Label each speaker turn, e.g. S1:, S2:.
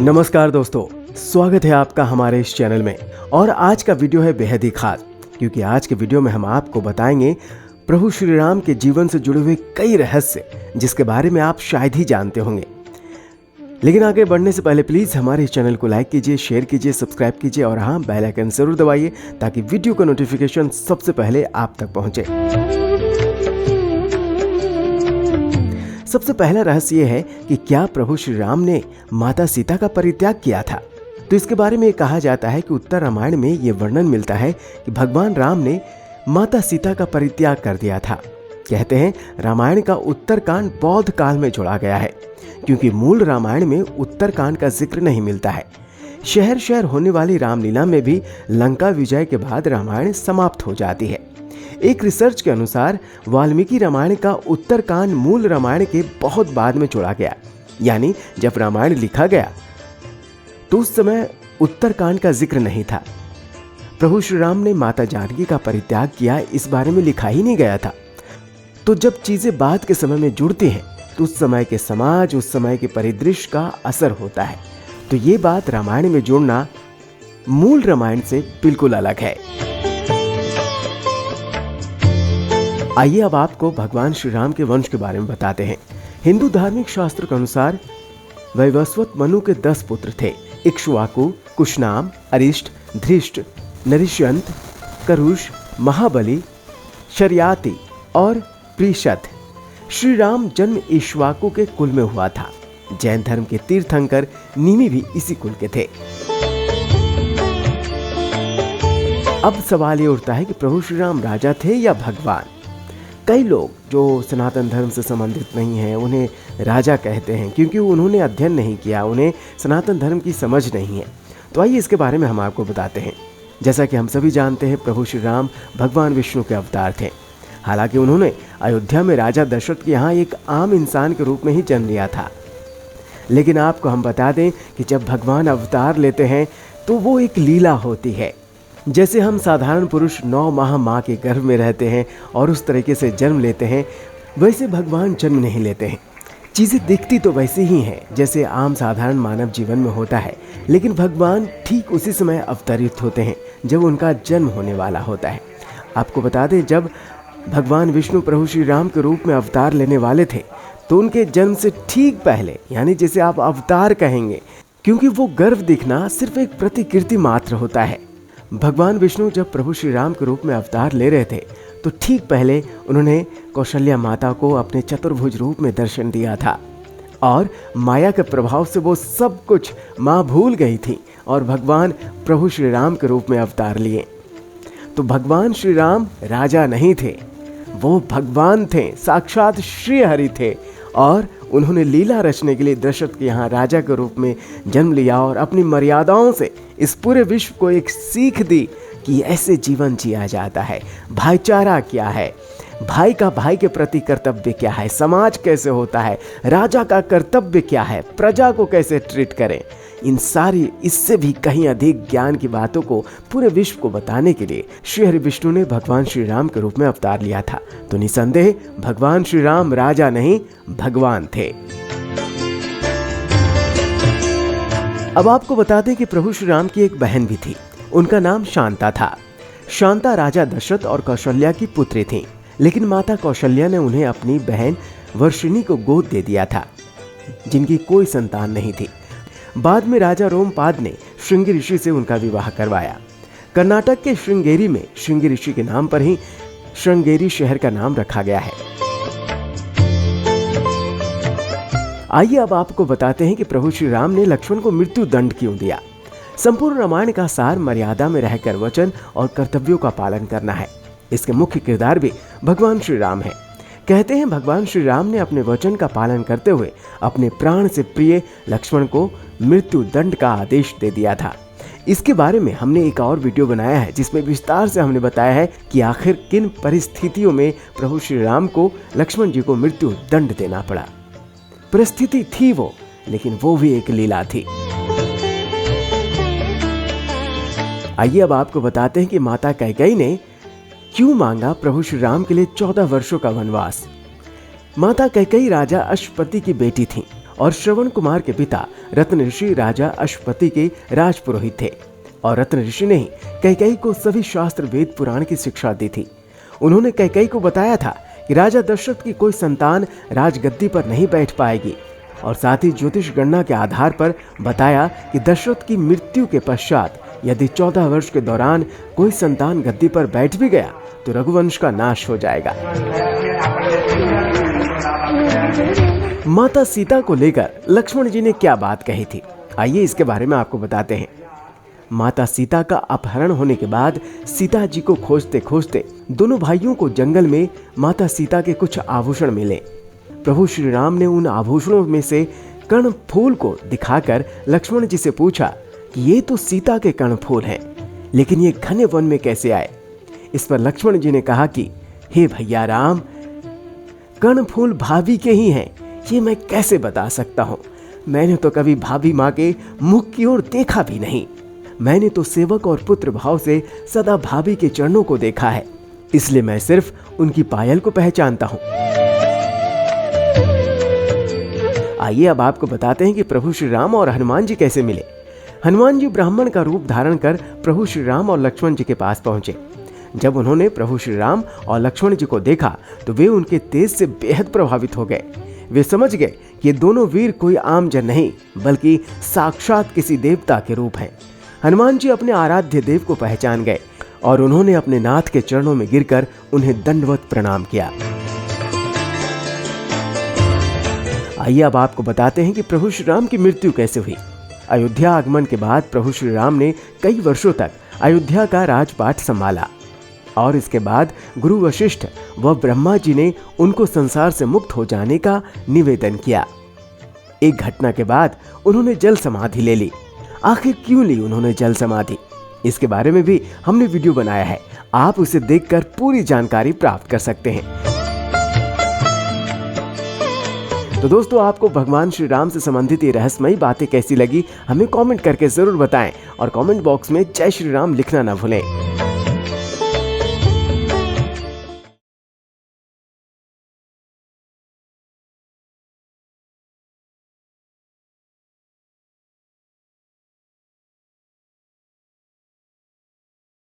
S1: नमस्कार दोस्तों, स्वागत है आपका हमारे इस चैनल में। और आज का वीडियो है बेहद ही खास, क्योंकि आज के वीडियो में हम आपको बताएंगे प्रभु श्री राम के जीवन से जुड़े हुए कई रहस्य, जिसके बारे में आप शायद ही जानते होंगे। लेकिन आगे बढ़ने से पहले प्लीज हमारे इस चैनल को लाइक कीजिए, शेयर कीजिए, सब्सक्राइब कीजिए और हाँ, बेल आइकन जरूर दबाइए ताकि वीडियो का नोटिफिकेशन सबसे पहले आप तक पहुंचे। सबसे पहला रहस्य यह है कि क्या प्रभु श्री राम ने माता सीता का परित्याग किया था। तो इसके बारे में कहा जाता है कि उत्तर रामायण में यह वर्णन मिलता है कि भगवान राम ने माता सीता का परित्याग कर दिया था। कहते हैं रामायण का उत्तरकांड बौद्ध काल में जोड़ा गया है, क्योंकि मूल रामायण में उत्तरकांड का जिक्र नहीं मिलता है। शहर शहर होने वाली रामलीला में भी लंका विजय के बाद रामायण समाप्त हो जाती है। एक रिसर्च के अनुसार वाल्मीकि रामायण का उत्तरकांड मूल रामायण के बहुत बाद में जोड़ा गया, यानी जब रामायण लिखा गया तो उस समय उत्तरकांड का जिक्र नहीं था। प्रभु श्री राम ने माता जानकी का परित्याग किया, इस बारे में लिखा ही नहीं गया था। तो जब चीजें बाद के समय में जुड़ती हैं तो उस समय के समाज, उस समय के परिदृश्य का असर होता है। तो ये बात रामायण में जोड़ना मूल रामायण से बिल्कुल अलग है। आइए अब आपको भगवान श्री राम के वंश के बारे में बताते हैं। हिंदू धार्मिक शास्त्र के अनुसार वैवस्वत मनु के 10 पुत्र थे। इक्ष्वाकु, कुशनाम, अरिष्ट, धृष्ट, नरिश्यंत, करुष, महाबली, शर्याति और प्रीशत। श्री राम जन्म इक्ष्वाकु के कुल में हुआ था। जैन धर्म के तीर्थंकर निमि भी इसी कुल के थे। अब सवाल ये उठता है कि प्रभु श्री राम राजा थे या भगवान। कई लोग जो सनातन धर्म से संबंधित नहीं हैं उन्हें राजा कहते हैं, क्योंकि उन्होंने अध्ययन नहीं किया, उन्हें सनातन धर्म की समझ नहीं है। तो आइए इसके बारे में हम आपको बताते हैं। जैसा कि हम सभी जानते हैं, प्रभु श्री राम भगवान विष्णु के अवतार थे। हालांकि उन्होंने अयोध्या में राजा दशरथ के यहाँ एक आम इंसान के रूप में ही जन्म लिया था। लेकिन आपको हम बता दें कि जब भगवान अवतार लेते हैं तो वो एक लीला होती है। जैसे हम साधारण पुरुष 9 माह माँ के गर्भ में रहते हैं और उस तरीके से जन्म लेते हैं, वैसे भगवान जन्म नहीं लेते हैं। चीज़ें दिखती तो वैसे ही हैं जैसे आम साधारण मानव जीवन में होता है, लेकिन भगवान ठीक उसी समय अवतरित होते हैं जब उनका जन्म होने वाला होता है। आपको बता दें, जब भगवान विष्णु प्रभु श्री राम के रूप में अवतार लेने वाले थे तो उनके जन्म से ठीक पहले, यानी जिसे आप अवतार कहेंगे, क्योंकि वो गर्भ दिखना सिर्फ एक प्रतिकृति मात्र होता है। भगवान विष्णु जब प्रभु श्री राम के रूप में अवतार ले रहे थे तो ठीक पहले उन्होंने कौशल्या माता को अपने चतुर्भुज रूप में दर्शन दिया था, और माया के प्रभाव से वो सब कुछ माँ भूल गई थी और भगवान प्रभु श्री राम के रूप में अवतार लिए। तो भगवान श्री राम राजा नहीं थे, वो भगवान थे, साक्षात श्री हरि थे, और उन्होंने लीला रचने के लिए दशरथ के यहाँ राजा के रूप में जन्म लिया और अपनी मर्यादाओं से इस पूरे विश्व को एक सीख दी कि ऐसे जीवन जिया जाता है। भाईचारा क्या है, भाई का भाई के प्रति कर्तव्य क्या है, समाज कैसे होता है, राजा का कर्तव्य क्या है, प्रजा को कैसे ट्रीट करें, इन सारी इससे भी कहीं अधिक ज्ञान की बातों को पूरे विश्व को बताने के लिए श्री हरि विष्णु ने भगवान श्री राम के रूप में अवतार लिया था। तो निसंदेह भगवान श्री राम राजा नहीं, भगवान थे। अब आपको बता दें कि प्रभु श्री राम की एक बहन भी थी। उनका नाम शांता था। शांता राजा दशरथ और कौशल्या की पुत्री थी, लेकिन माता कौशल्या ने उन्हें अपनी बहन वर्षिणी को गोद दे दिया था, जिनकी कोई संतान नहीं थी। बाद में राजा रोमपाद ने श्रृंगी ऋषि से उनका विवाह करवाया। कर्नाटक के श्रृंगेरी में श्रृंगी ऋषि के नाम पर ही श्रृंगेरी शहर का नाम रखा गया है। आइए अब आपको बताते हैं कि प्रभु श्री राम ने लक्ष्मण को मृत्यु दंड क्यों दिया। संपूर्ण रामायण का सार मर्यादा में रहकर वचन और कर्तव्यों का पालन करना है। इसके मुख्य किरदार भी भगवान श्री राम है। कहते हैं भगवान श्री राम ने अपने वचन का पालन करते हुए अपने प्राण से प्रिय लक्ष्मण को मृत्यु दंड का आदेश दे दिया था। इसके बारे में हमने एक और वीडियो बनाया है, जिसमें विस्तार से हमने बताया है कि आखिर किन परिस्थितियों में प्रभु श्री राम को लक्ष्मण जी को मृत्यु दंड देना पड़ा। परिस्थिति थी वो, लेकिन वो भी एक लीला थी। आइए अब आपको बताते हैं कि माता कैकेयी ने क्यों मांगा प्रभु श्री राम के लिए 14 वर्षों का वनवास। माता कैकेयी राजा अश्वपति की बेटी थी और श्रवण कुमार के पिता रत्न ऋषि राजा अश्वपति के राजपुरोहित थे और रत्न ऋषि ने ही कैकेयी को सभी शास्त्र वेद पुराण की शिक्षा दी थी। उन्होंने कैकेयी को बताया था कि राजा दशरथ की कोई संतान राजगद्दी पर नहीं बैठ पाएगी और साथ ही ज्योतिष गणना के आधार पर बताया कि दशरथ की मृत्यु के पश्चात यदि 14 वर्ष के दौरान कोई संतान गद्दी पर बैठ भी गया तो रघुवंश का नाश हो जाएगा। माता सीता को लेकर लक्ष्मण जी ने क्या बात कही थी, आइए इसके बारे में आपको बताते हैं। माता सीता का अपहरण होने के बाद सीता जी को खोजते खोजते दोनों भाइयों को जंगल में माता सीता के कुछ आभूषण मिले। प्रभु श्री राम ने उन आभूषणों में से कर्णफूल को दिखाकर लक्ष्मण जी से पूछा कि ये तो सीता के कर्णफूल हैं, लेकिन ये घने वन में कैसे आए। इस पर लक्ष्मण जी ने कहा कि हे भैया राम, कर्णफूल भाभी के ही हैं, ये मैं कैसे बता सकता हूँ। मैंने तो कभी भाभी माँ के मुख की ओर देखा भी नहीं। मैंने तो सेवक और पुत्र भाव से सदा भाभी के चरणों को देखा है, इसलिए मैं सिर्फ उनकी पायल को पहचानता हूँ। आइए अब आपको बताते हैं कि प्रभु श्री राम और हनुमान जी कैसे मिले। हनुमान जी ब्राह्मण का रूप धारण कर प्रभु श्री राम और लक्ष्मण जी के पास पहुंचे। जब उन्होंने प्रभु श्री राम और लक्ष्मण जी को देखा तो वे उनके तेज से बेहद प्रभावित हो गए। वे समझ गए कि ये दोनों वीर कोई आम जन नहीं बल्कि साक्षात किसी देवता के रूप हैं। हनुमान जी अपने आराध्य देव को पहचान गए और उन्होंने अपने नाथ के चरणों में गिरकर उन्हें दंडवत प्रणाम किया। आइए अब आपको बताते हैं कि प्रभु श्री राम की मृत्यु कैसे हुई। अयोध्या आगमन के बाद प्रभु श्री राम ने कई वर्षों तक अयोध्या का राजपाट संभाला और इसके बाद गुरु वशिष्ठ व ब्रह्मा जी ने उनको संसार से मुक्त हो जाने का निवेदन किया। एक घटना के बाद उन्होंने जल समाधि ले ली। आखिर क्यों ली उन्होंने जल समाधि, इसके बारे में भी हमने वीडियो बनाया है, आप उसे देखकर पूरी जानकारी प्राप्त कर सकते हैं। तो दोस्तों, आपको भगवान श्री राम से संबंधित ये रहस्यमयी बातें कैसी लगी हमें कमेंट करके जरूर बताएं और कमेंट बॉक्स में जय श्री राम लिखना ना भूलें।